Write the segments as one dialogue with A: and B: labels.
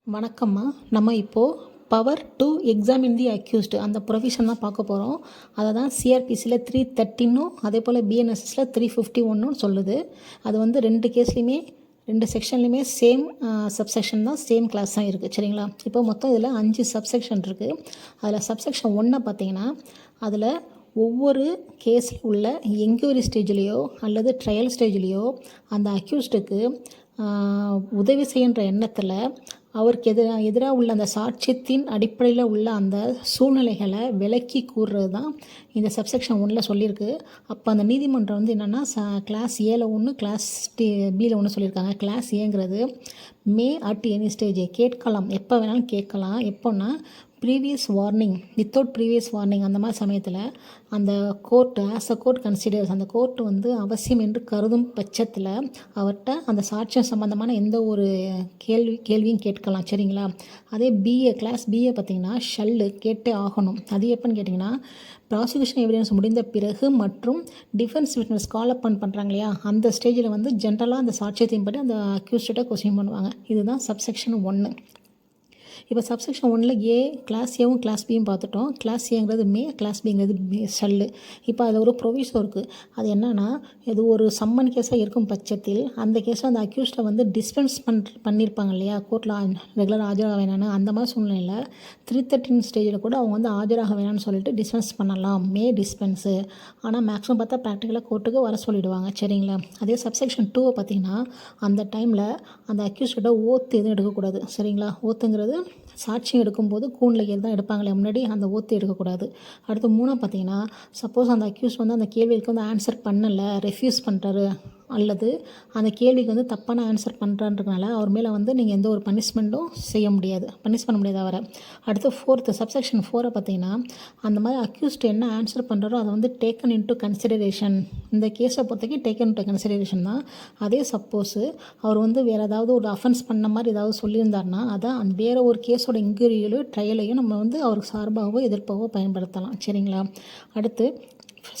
A: வணக்கம்மா. நம்ம இப்போது power to examine the accused அந்த ப்ரொவிஷன் தான் பார்க்க போகிறோம். அதை தான் சிஆர்பிசியில் 313 அதே போல் பிஎன்எஸ்எஸில் 351 சொல்லுது. அது வந்து ரெண்டு கேஸ்லையுமே ரெண்டு செக்ஷன்லையுமே சேம் சப்செக்ஷன் தான், சேம் கிளாஸ் தான் இருக்குது. சரிங்களா? இப்போ மொத்தம் இதில் 5 சப்செக்ஷன் இருக்குது. அதில் சப்செக்ஷன் 1 பார்த்தீங்கன்னா அதில் ஒவ்வொரு கேஸில் உள்ள என்கொயரி ஸ்டேஜ்லேயோ அல்லது ட்ரையல் ஸ்டேஜ்லேயோ அந்த அக்யூஸ்டுக்கு உதவி செய்கின்ற எண்ணத்தில் அவருக்கு எதிராக உள்ள அந்த சாட்சியத்தின் அடிப்படையில் உள்ள அந்த சூழ்நிலைகளை விளக்கி கூறுறது தான் இந்த சப்செக்ஷன் 1 சொல்லியிருக்கு. அப்போ அந்த நீதிமன்றம் வந்து என்னென்னா கிளாஸ் ஏல ஒன்று, கிளாஸ் பியில் ஒன்று சொல்லியிருக்காங்க. கிளாஸ் ஏங்கிறது மே அட் எனி ஸ்டேஜ் கேட்கலாம், எப்போ வேணாலும் கேட்கலாம். எப்போன்னா previous warning, without previous warning அந்த மாதிரி சமயத்தில் அந்த court as a court considers, அந்த கோர்ட் வந்து அவசியம் என்று கருதும் பட்சத்தில் அவர்கிட்ட அந்த சாட்சியம் சம்மந்தமான எந்த ஒரு கேள்வியும் கேட்கலாம். சரிங்களா? அதே கிளாஸ் பிஏ பார்த்திங்கன்னா ஷல்லு கேட்டே ஆகணும். அது எப்போன்னு கேட்டிங்கன்னா ப்ராசிக்யூஷன் எவிடன்ஸ் முடிந்த பிறகு மற்றும் டிஃபென்ஸ் விட்னஸ் கால் அப் பண்ணுறாங்க இல்லையா, அந்த ஸ்டேஜில் வந்து ஜென்ரலாக அந்த சாட்சியத்தையும் படி அந்த அக்யூஸ்டை கொஸ்டின் பண்ணுவாங்க. இதுதான் சப்செக்ஷன் 1. இப்போ சப்செக்ஷன் 1 ஏ கிளாஸ் ஏவும் கிளாஸ் பியும் பார்த்துட்டோம். கிளாஸ் ஏங்கிறது மே, கிளாஸ் பிங்கிறது ஷல்லு. இப்போ அதில் ஒரு ப்ரொவிஷன் இருக்குது. அது என்னென்னா, இது ஒரு சம்மன் கேஸாக இருக்கும் பட்சத்தில் அந்த கேஸில் அந்த அக்யூஸ்டை வந்து டிஸ்பென்ஸ் பண்ணியிருப்பாங்க இல்லையா, கோர்ட்டில் ரெகுலராக ஆஜராக வேணான்னு. அந்த மாதிரி சூழ்நிலையில் 313 ஸ்டேஜில் கூட அவங்க வந்து ஆஜராக வேணான்னு சொல்லிட்டு டிஸ்பென்ஸ் பண்ணலாம், மே டிஸ்பென்ஸு. ஆனால் மேக்ஸிமம் பார்த்தா ப்ராக்டிக்கலாக கோர்ட்டுக்கு வர சொல்லிவிடுவாங்க. சரிங்களா? அதே சப்செக்ஷன் 2 பார்த்திங்கன்னா அந்த டைமில் அந்த அக்யூஸ்டோட ஓத்து எதுவும் எடுக்கக்கூடாது. சரிங்களா? ஓத்துங்கிறது சாட்சியம் எடுக்கும்போது கூண்டில் ஏறி தான் எடுப்பாங்களே, முன்னாடி அந்த ஓத்து எடுக்கக்கூடாது. அடுத்து 3 பார்த்தீங்கன்னா சப்போஸ் அந்த அக்யூஸ் வந்து அந்த கேள்விக்கு வந்து ஆன்சர் பண்ணலை, ரெஃப்யூஸ் பண்ணுறாரு அல்லது அந்த கேள்விக்கு வந்து தப்பான ஆன்சர் பண்ணுறான்றதுனால அவர் மேலே வந்து நீங்கள் எந்த ஒரு பனிஷ்மெண்ட்டும் பனிஷ் பண்ண முடியாது அவரை. அடுத்து 4th சப்செக்ஷன் 4 பார்த்தீங்கன்னா அந்த மாதிரி அக்யூஸ்ட் என்ன ஆன்சர் பண்ணுறாரோ அதை வந்து டேக்கன் இன்டு கன்சிடரேஷன். இந்த கேஸை பொறுத்தவரைக்கும் டேக்கன் இன்டு கன்சிடரேஷன் தான். அதே சப்போஸு அவர் வந்து வேறு ஏதாவது ஒரு அஃபென்ஸ் பண்ண மாதிரி ஏதாவது சொல்லியிருந்தாருன்னா அதை அந்த வேறு ஒரு கேஸோட இன்குவரியிலையும் ட்ரையலையும் நம்ம வந்து அவருக்கு சார்பாகவோ எதிர்ப்பாகவோ பயன்படுத்தலாம். சரிங்களா? அடுத்து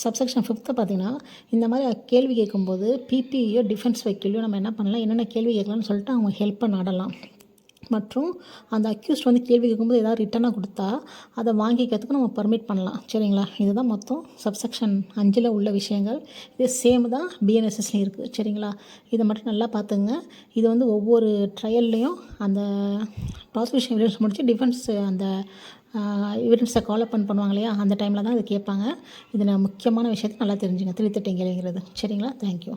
A: சப்செக்ஷன் 5 பார்த்திங்கன்னா இந்த மாதிரி கேள்வி கேட்கும்போது பிபியோ டிஃபென்ஸ் வக்கீலையோ நம்ம என்ன பண்ணலாம், என்னென்ன கேள்வி கேட்கலாம்னு சொல்லிட்டு அவங்க ஹெல்ப்பை நாடலாம். மற்றும் அந்த அக்யூஸ்ட் வந்து கேள்வி கேட்கும்போது ஏதாவது ரிட்டனாக கொடுத்தா அதை வாங்கிக்கிறதுக்கு நம்ம பர்மிட் பண்ணலாம். சரிங்களா? இதுதான் மொத்தம் சப்செக்ஷன் 5 உள்ள விஷயங்கள். இது சேம் தான் பிஎன்எஸ்எஸ்லேயும் இருக்குது. சரிங்களா? இதை மட்டும் நல்லா பார்த்துங்க. இது வந்து ஒவ்வொரு ட்ரையல்லையும் அந்த ப்ராசிக்யூஷன் எவிடன்ஸ் முடிச்சு டிஃபென்ஸ் அந்த எவிடன்ஸை கால் அப் பண்ணுவாங்க இல்லையா, அந்த டைமில் தான் இது கேட்பாங்க. இதில் முக்கியமான விஷயத்தை நல்லா தெரிஞ்சுங்க, 313 சரிங்களா? தேங்க்யூ.